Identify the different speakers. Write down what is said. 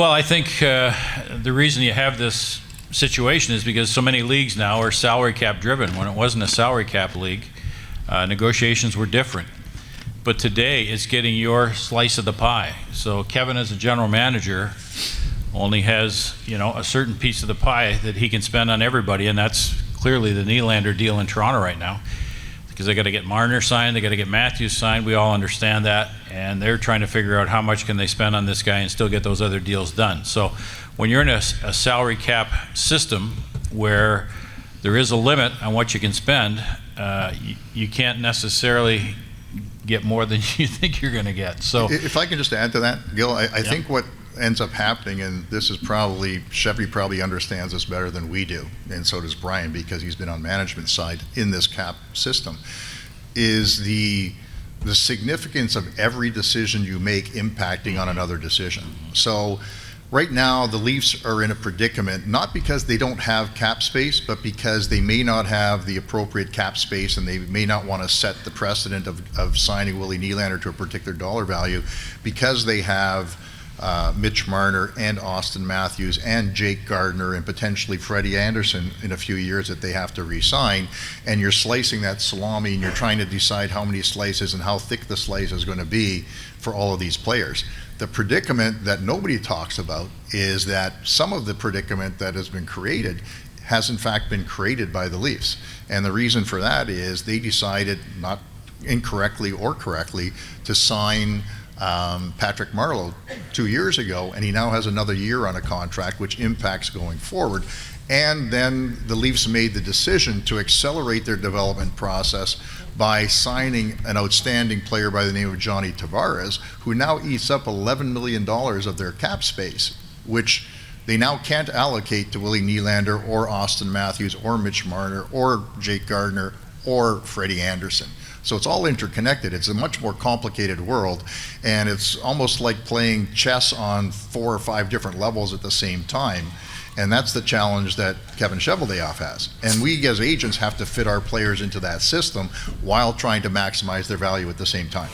Speaker 1: Well, I think the reason you have this situation is because so many leagues now are salary cap driven. When it wasn't a salary cap league, negotiations were different. But today it's getting your slice of the pie. So Kevin, as a general manager, only has, a certain piece of the pie that he can spend on everybody, and that's clearly the Nylander deal in Toronto right now. Because they got to get Marner signed, they got to get Matthews signed. We all understand that, and they're trying to figure out how much can they spend on this guy and still get those other deals done. So when you're in a salary cap system where there is a limit on what you can spend, you can't necessarily get more than you think you're going to get. So
Speaker 2: if I can just add to that, Gil, I think what ends up happening, and this is probably, Chevy probably understands this better than we do, and so does Brian because he's been on management side in this cap system, is the significance of every decision you make impacting on another decision. So right now the Leafs are in a predicament, not because they don't have cap space, but because they may not have the appropriate cap space and they may not want to set the precedent of signing Willie Nylander to a particular dollar value because they have Mitch Marner and Austin Matthews and Jake Gardiner and potentially Freddie Anderson in a few years that they have to re-sign, and you're slicing that salami and you're trying to decide how many slices and how thick the slice is going to be for all of these players. The predicament that nobody talks about is that some of the predicament that has been created has in fact been created by the Leafs, and the reason for that is they decided, not incorrectly or correctly, to sign Patrick Marleau 2 years ago, and he now has another year on a contract, which impacts going forward. And then the Leafs made the decision to accelerate their development process by signing an outstanding player by the name of Johnny Tavares, who now eats up $11 million of their cap space, which they now can't allocate to Willie Nylander or Austin Matthews or Mitch Marner or Jake Gardiner or Freddie Anderson. So it's all interconnected. It's a much more complicated world, and it's almost like playing chess on 4 or 5 different levels at the same time. And that's the challenge that Kevin Cheveldayoff has. And we as agents have to fit our players into that system while trying to maximize their value at the same time.